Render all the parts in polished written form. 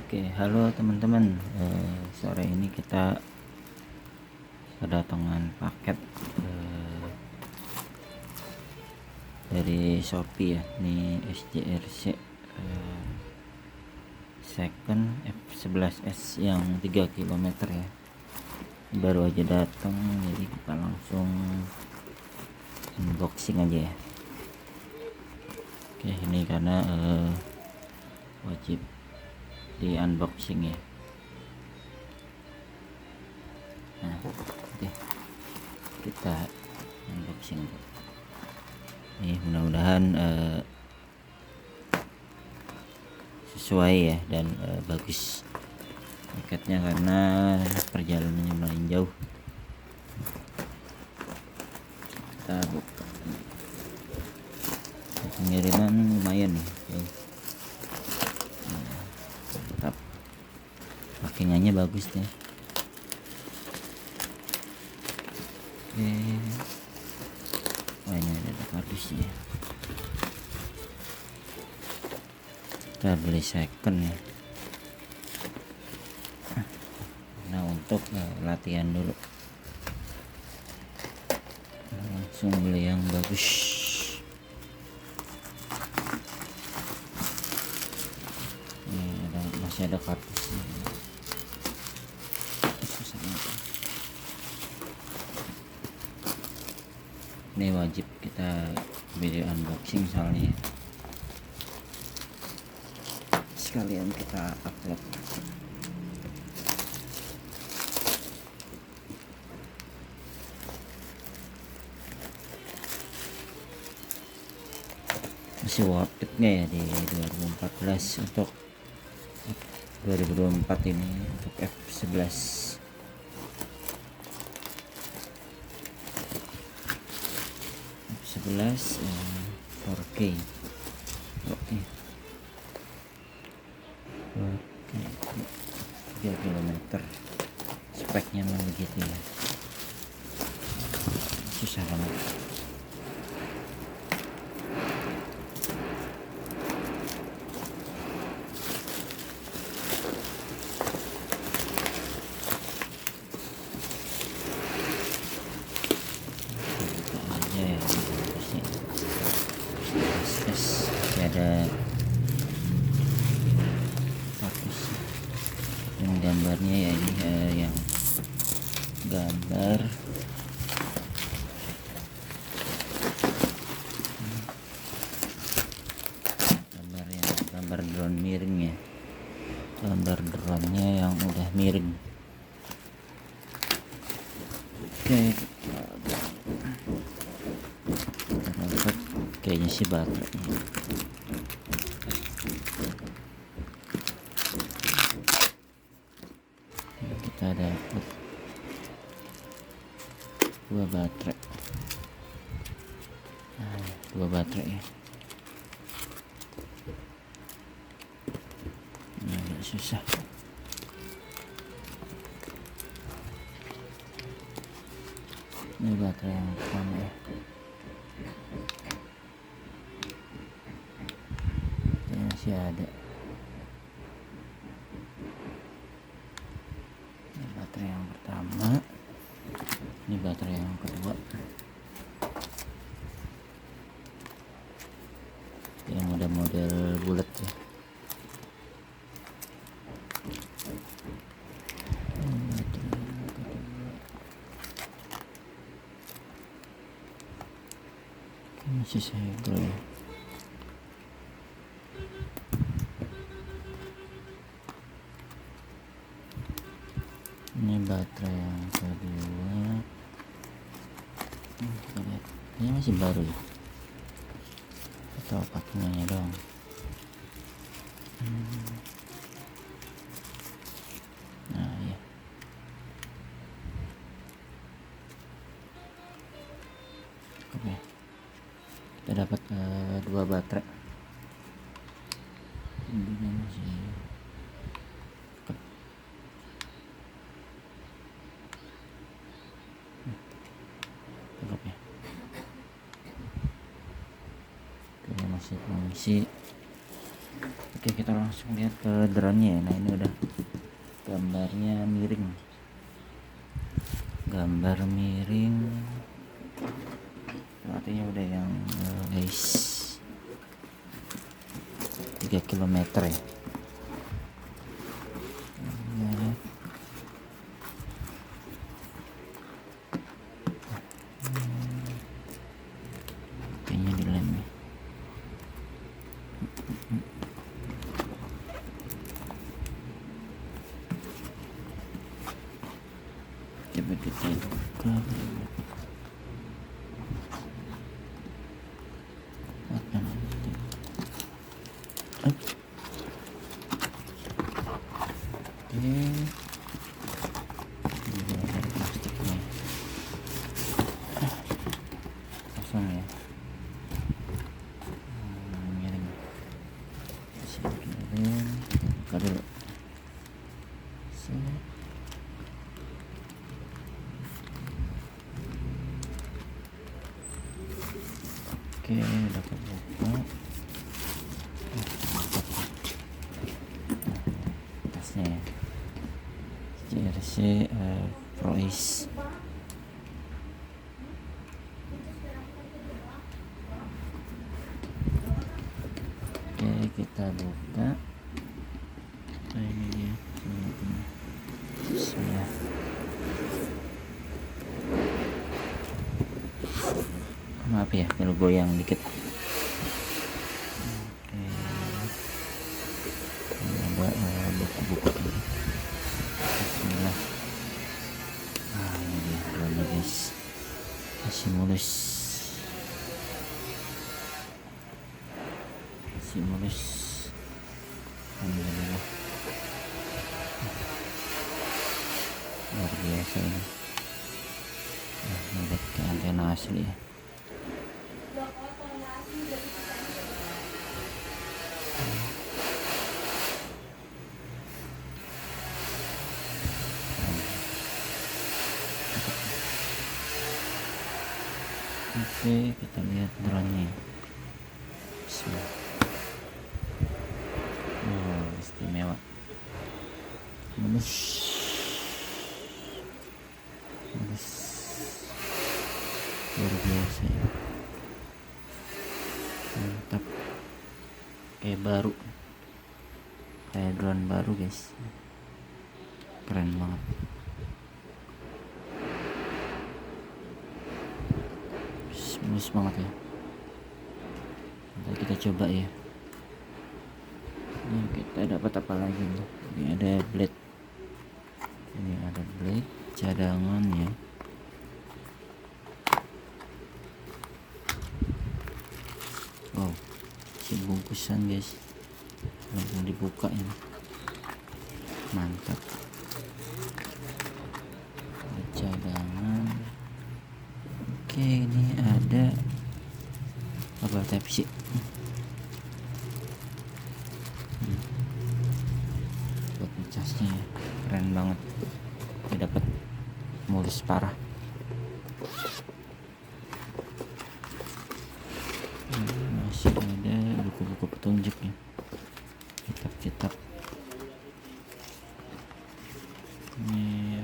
Oke, halo teman-teman. Sore ini kita kedatangan paket dari Shopee ya. Ini SJRC second F11S yang 3 km ya. Baru aja datang, jadi kita langsung unboxing aja ya. Oke, ini karena wajib di unboxing ya. Nah, oke, kita unboxing. Ini mudah-mudahan sesuai ya dan bagus paketnya karena perjalanannya lumayan jauh. Kita buka. Pengiriman lumayan nih jauh. Tetap packingannya bagus deh. Oke, wah ini ada kardusnya. Kita beli second ya. Nah, untuk latihan dulu langsung beli yang bagus. Ini masih ada kardusnya. Ini wajib kita video unboxing soalnya sekalian kita upload. Masih worth it nggak ya di 2014 untuk 2024 ini untuk F11. F11 4K. Oke. 3 km speknya mah begitu ya, susah banget. Masih ada fokus yang gambarnya ya, ini yang gambar gambar drone miring ya, gambar drone-nya yang udah miring. Oke, dapat kayaknya sih baterainya. Kita dapat 2 baterai. Nah, 2 baterai ya. Nah, agak susah. Ini baterai yang pertama ya. Ini masih ada. Ini baterai yang pertama. Ini baterai yang kedua. Yang udah model bulat ya. Masih segel ya. Ini baterai yang kedua. Kita lihat, ini masih baru ya, atau packingannya doang. Nah ya, cukup ya. Kita dapat 2 baterai. Ini masih cukup. Cukup ya. Oke, masih fungsi. Oke, kita langsung lihat ke drone-nya ya. Nah, ini udah gambarnya miring, gambar miring, artinya udah yang guys 3 km ya. Kayaknya dilem ya. Coba kita buka. Oke, dari plastiknya kosong ya. Miring, miring, buka dulu. Oke, udah kebuka. Tasnya ya, jersey Pro Ace. Oke, kita buka. Nah, ini dia. Bismillah. Maaf ya kalau goyang dikit. Oke, ini ada buku-buku ini. Bismillah. Ah, ini dia drone guys, masih mulus. Alhamdulillah, luar biasa ini. Lihat ke antena asli ya. Oke, kita lihat drone-nya. Bismillah. Oh, istimewa. Mulus. Luar biasa ya. Mantap. Kayak baru. Kayak drone baru guys. Keren banget. Mulus banget ya. Nanti kita coba ya. Ini kita dapat apa lagi nih? Ini ada blade. Ini ada blade cadangan ya. Wow, si bungkusan guys, langsung dibuka ini. Mantap. Cadangan. Oke, ini ada kabel Type-C. Buat ngecasnya ya. Keren banget. Ini dapat mulus parah. Masih ada buku-buku petunjuknya, kitab-kitab. Ini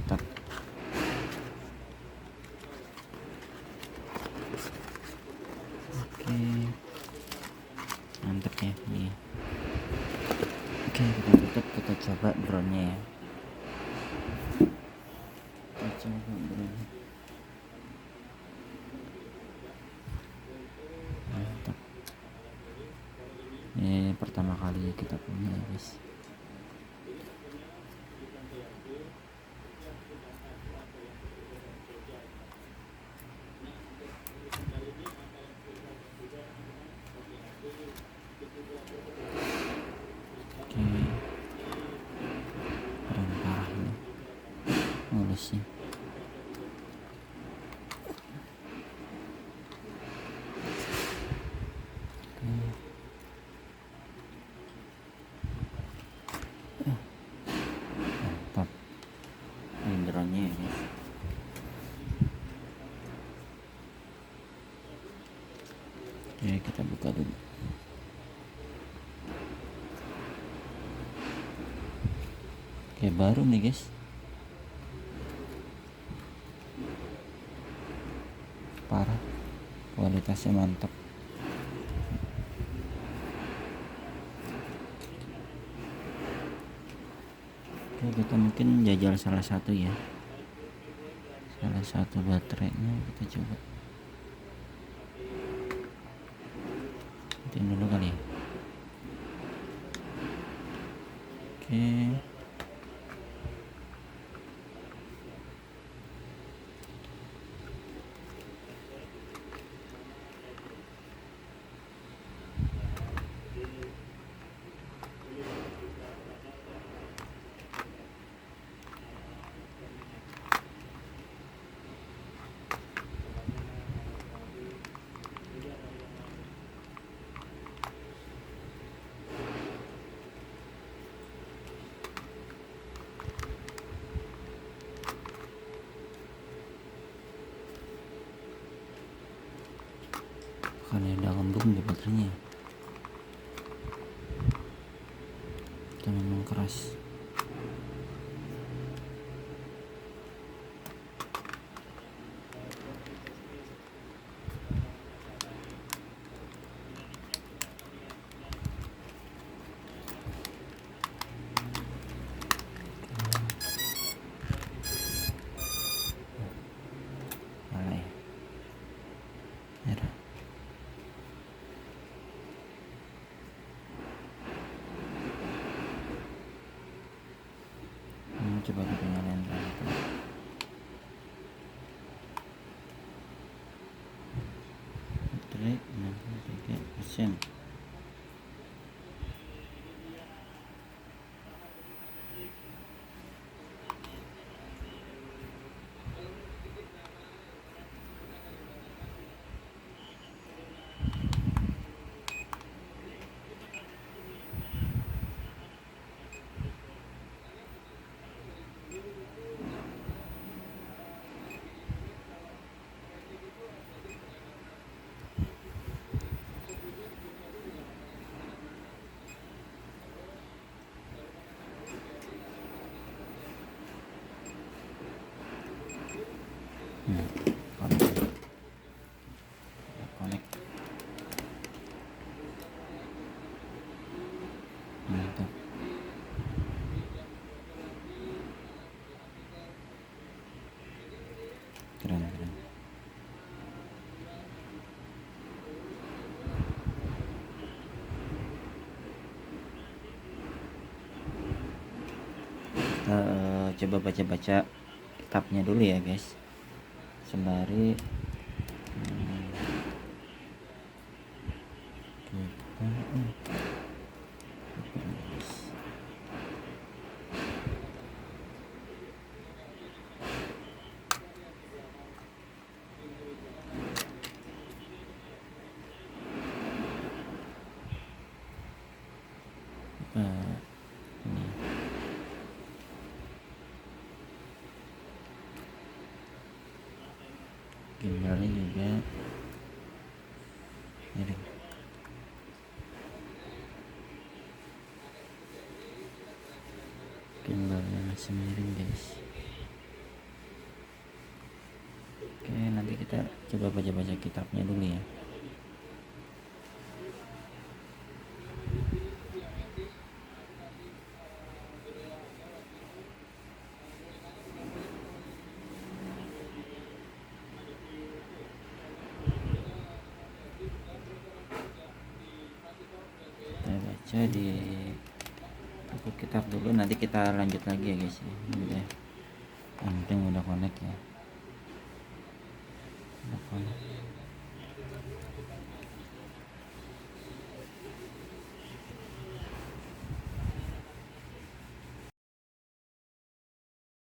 mantap. Oke, mantap ya nih. Oke, kita tutup, kita coba drone-nya ya. Kita coba drone. Mantap. Ini pertama kali kita punya guys. Oke, keren parah ini mulusnya. Mantap. Ini drone-nya ya guys. Oke, kita buka dulu. kayak baru nih guys. Parah, kualitasnya mantap. Oke, kita mungkin jajal salah satu ya, salah satu baterainya kita coba matiin dulu kali ya. Oke, karena ada embung di baterainya, itu memang keras. Malah ya, merah. Coba kita nyalain lagi tuh. Baterai 63%. Connect. Mantap. Keren. Kita coba baca-baca kitabnya dulu ya guys, sembari gimbalnya juga miring. Gimbalnya masih miring guys. Oke, nanti kita coba baca-baca kitabnya dulu ya. Baca di buku kitab dulu, nanti kita lanjut lagi ya guys ya. Udah, yang penting udah connect ya, udah connect.